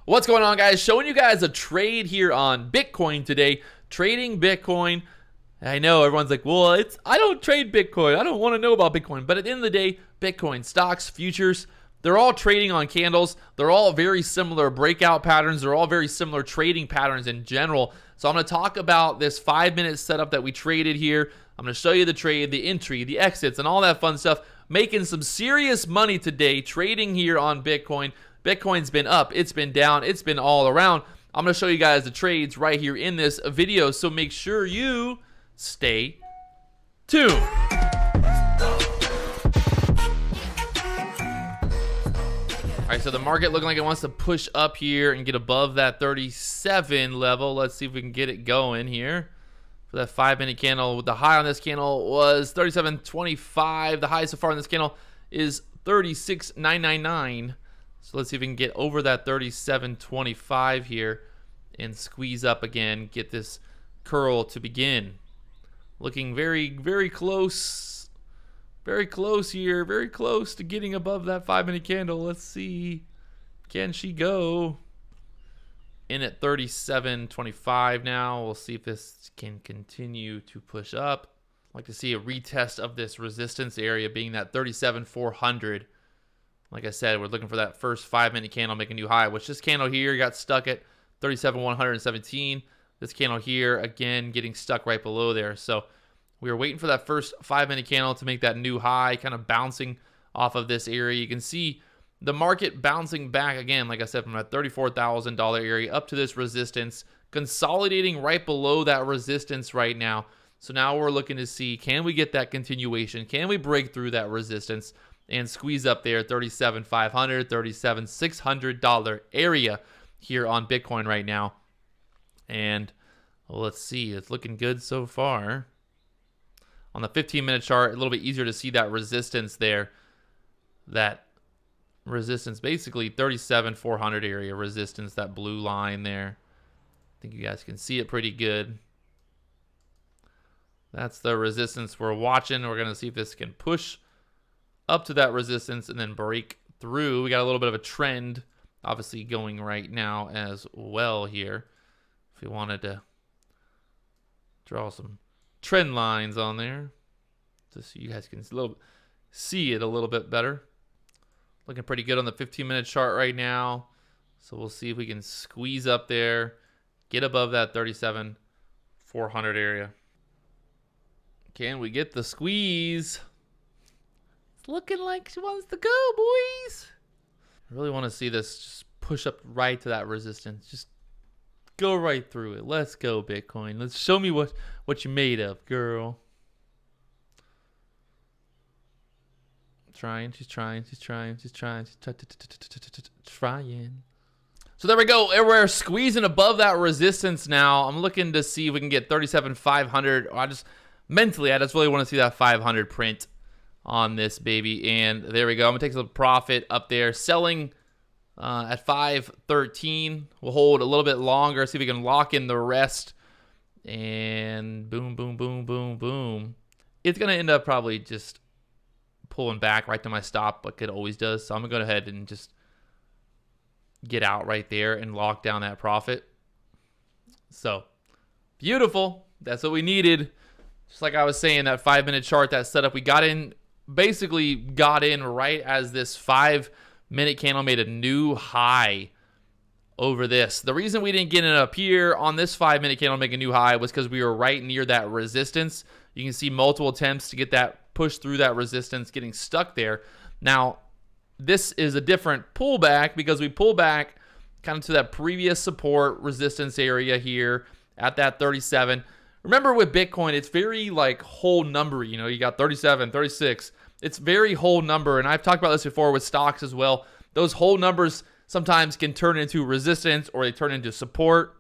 What's going on, guys? Showing you guys a trade here on Bitcoin today. Trading Bitcoin. I know everyone's like, well, I don't trade Bitcoin. I don't want to know about Bitcoin. But at the end of the day, Bitcoin stocks, futures, they're all trading on candles. They're all very similar breakout patterns. They're all very similar trading patterns in general. So I'm going to talk about this 5-minute setup that we traded here. I'm going to show you the trade, the entry, the exits, and all that fun stuff. Making some serious money today trading here on Bitcoin. Bitcoin's been up, it's been down, it's been all around. I'm going to show you guys the trades right here in this video, so make sure you stay tuned. All right, so the market looking like it wants to push up here and get above that 37 level. Let's see if we can get it going here. For that 5-minute candle, the high on this candle was 37.25. The high so far on this candle is 36.999. So let's see if we can get over that 37.25 here and squeeze up again, get this curl to begin. Looking very, very close. Very close here. Very close to getting above that 5-minute candle. Let's see. Can she go? In at 37.25 now. We'll see if this can continue to push up. I'd like to see a retest of this resistance area being that 37.400. Like I said, we're looking for that first 5-minute candle, make a new high, which this candle here got stuck at 37.117. This candle here, again, getting stuck right below there. So we were waiting for that first 5-minute candle to make that new high, kind of bouncing off of this area. You can see the market bouncing back again, like I said, from that $34,000 area up to this resistance, consolidating right below that resistance right now. So now we're looking to see, can we get that continuation? Can we break through that resistance and squeeze up there $37,500, $37,600 area here on Bitcoin right now? And let's see, it's looking good so far. On the 15-minute chart, a little bit easier to see that resistance there. That resistance, basically 37,400 area resistance, that blue line there. I think you guys can see it pretty good. That's the resistance we're watching. We're going to see if this can push up to that resistance and then break through. We got a little bit of a trend obviously going right now as well here. If we wanted to draw some trend lines on there, just so you guys can see it a little bit better. Looking pretty good on the 15-minute chart right now. So we'll see if we can squeeze up there, get above that 37,400 area. Can we get the squeeze? It's looking like she wants to go, boys. I really want to see this just push up right to that resistance. Just go right through it. Let's go, Bitcoin. Let's show me what you're made of, girl. She's trying. So there we go. We're squeezing above that resistance now. I'm looking to see if we can get 37,500. I just really want to see that 500 print on this baby. And there we go. I'm going to take some profit up there. Selling at 513. We'll hold a little bit longer. See if we can lock in the rest. And boom, boom, boom, boom, boom. It's going to end up probably just pulling back right to my stop like it always does. So I'm going to go ahead and just get out right there and lock down that profit. So beautiful. That's what we needed. Just like I was saying, that 5-minute chart, that setup, we basically got in right as this 5-minute candle made a new high over this. The reason we didn't get it up here on this 5-minute candle make a new high was because we were right near that resistance. You can see multiple attempts to get that push through that resistance, getting stuck there. Now, this is a different pullback because we pull back kind of to that previous support resistance area here at that 37. Remember with Bitcoin, it's very like whole number. You know, you got 37, 36. It's very whole number. And I've talked about this before with stocks as well. Those whole numbers sometimes can turn into resistance or they turn into support.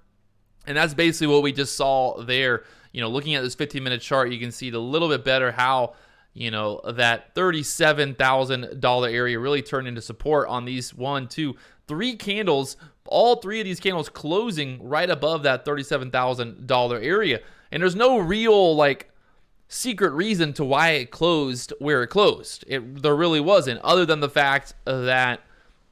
And that's basically what we just saw there. You know, looking at this 15-minute chart, you can see it a little bit better how, you know, that $37,000 area really turned into support on these 1, 2, 3 candles. All 3 of these candles closing right above that $37,000 area. And there's no real, like, secret reason to why it closed where it closed. There really wasn't, other than the fact that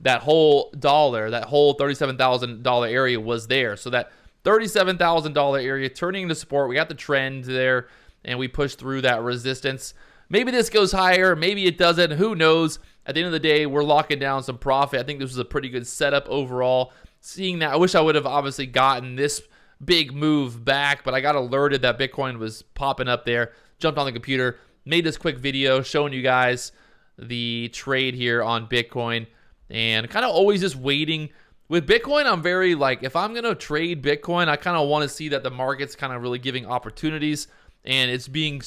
that whole dollar, that whole $37,000 area was there. So that $37,000 area turning into support. We got the trend there, and we pushed through that resistance. Maybe this goes higher. Maybe it doesn't. Who knows? At the end of the day, we're locking down some profit. I think this was a pretty good setup overall. Seeing that, I wish I would have obviously gotten this big move back, but I got alerted that Bitcoin was popping up there. Jumped on the computer, made this quick video showing you guys the trade here on Bitcoin, and kind of always just waiting. With Bitcoin, I'm very like, if I'm going to trade Bitcoin, I kind of want to see that the market's kind of really giving opportunities and it's being,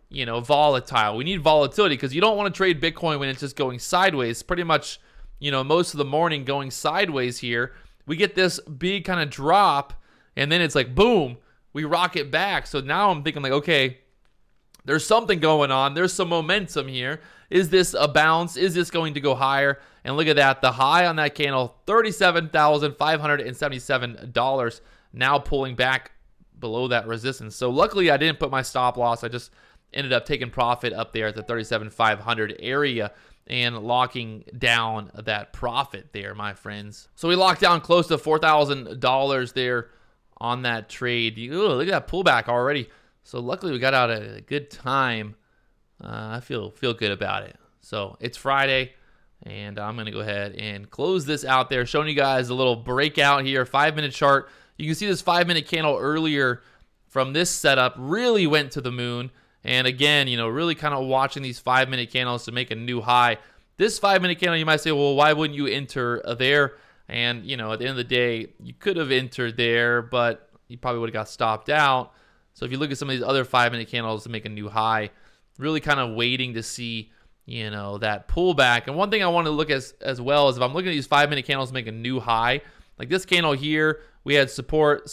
you know, volatile. We need volatility because you don't want to trade Bitcoin when it's just going sideways. Pretty much, you know, most of the morning going sideways here. We get this big kind of drop and then it's like, boom, we rocket back. So now I'm thinking like, okay, there's something going on. There's some momentum here. Is this a bounce? Is this going to go higher? And look at that. The high on that candle, $37,577. Now pulling back below that resistance. So luckily I didn't put my stop loss. I just ended up taking profit up there at the 37,500 area and locking down that profit there, my friends. So we locked down close to $4,000 there on that trade. Ooh, look at that pullback already. So luckily we got out at a good time. I feel good about it. So it's Friday, and I'm going to go ahead and close this out there, showing you guys a little breakout here, 5-minute chart. You can see this 5-minute candle earlier from this setup really went to the moon. And again, you know, really kind of watching these 5-minute candles to make a new high. This 5-minute candle, you might say, well, why wouldn't you enter there? And, you know, at the end of the day, you could have entered there, but you probably would have got stopped out. So if you look at some of these other 5-minute candles to make a new high, really kind of waiting to see, you know, that pullback. And one thing I want to look at as well is if I'm looking at these 5-minute candles to make a new high, like this candle here, we had support,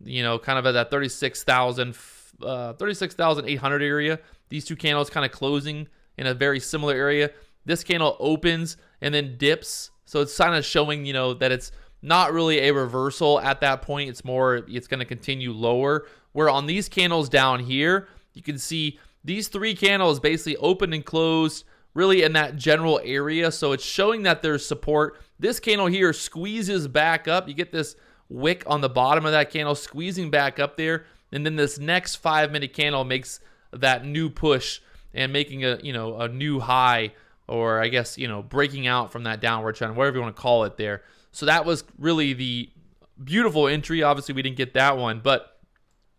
you know, kind of at that 36,800 area. These two candles kind of closing in a very similar area. This candle opens and then dips. So it's kind of showing, you know, that it's not really a reversal at that point. It's more, it's going to continue lower. Where on these candles down here, you can see these three candles basically opened and closed really in that general area. So it's showing that there's support. This candle here squeezes back up. You get this wick on the bottom of that candle squeezing back up there. And then this next 5-minute candle makes that new push and making a, you know, a new high, or I guess, you know, breaking out from that downward trend, whatever you want to call it there. So that was really the beautiful entry. Obviously, we didn't get that one, but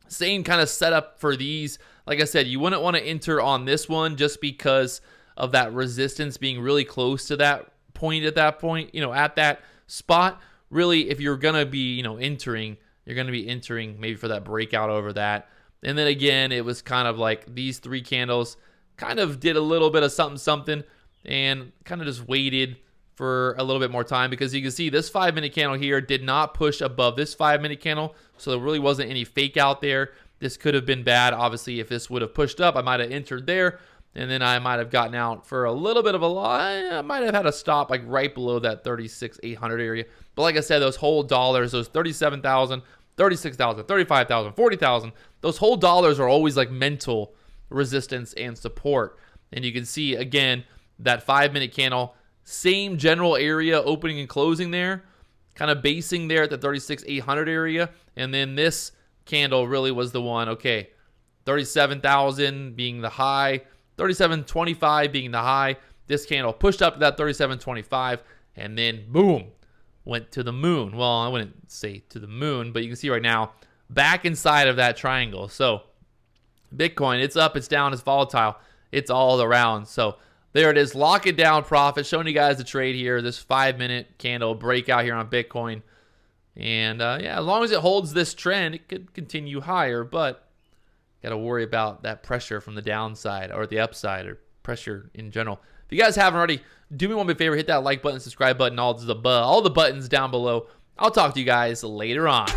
same kind of setup for these. Like I said, you wouldn't want to enter on this one just because of that resistance being really close to that point at that point, you know, at that spot. Really, if you're going to be, you know, entering, you're going to be entering maybe for that breakout over that. And then again, it was kind of like these three candles kind of did a little bit of something and kind of just waited for a little bit more time, because you can see this 5-minute candle here did not push above this 5-minute candle. So there really wasn't any fake out there. This could have been bad. Obviously, if this would have pushed up, I might have entered there, and then I might have gotten out for a little bit of a loss. I might have had a stop like right below that 36,800 area. But like I said, those whole dollars, those 37,000, 36,000, 35,000, 40,000, those whole dollars are always like mental resistance and support. And you can see, again, that 5-minute candle, same general area opening and closing there, kind of basing there at the 36,800 area. And then this candle really was the one, okay, 37,000 being the high, 37.25 being the high. This candle pushed up to that 37.25 and then boom, went to the moon. Well, I wouldn't say to the moon, but you can see right now back inside of that triangle. So Bitcoin, it's up, it's down, it's volatile, it's all around. So there it is, lock it down profit, showing you guys the trade here, this 5-minute candle breakout here on Bitcoin. And yeah, as long as it holds this trend, it could continue higher, but got to worry about that pressure from the downside or the upside, or pressure in general. If you guys haven't already, do me one big favor, hit that like button, subscribe button, all the buttons down below. I'll talk to you guys later on.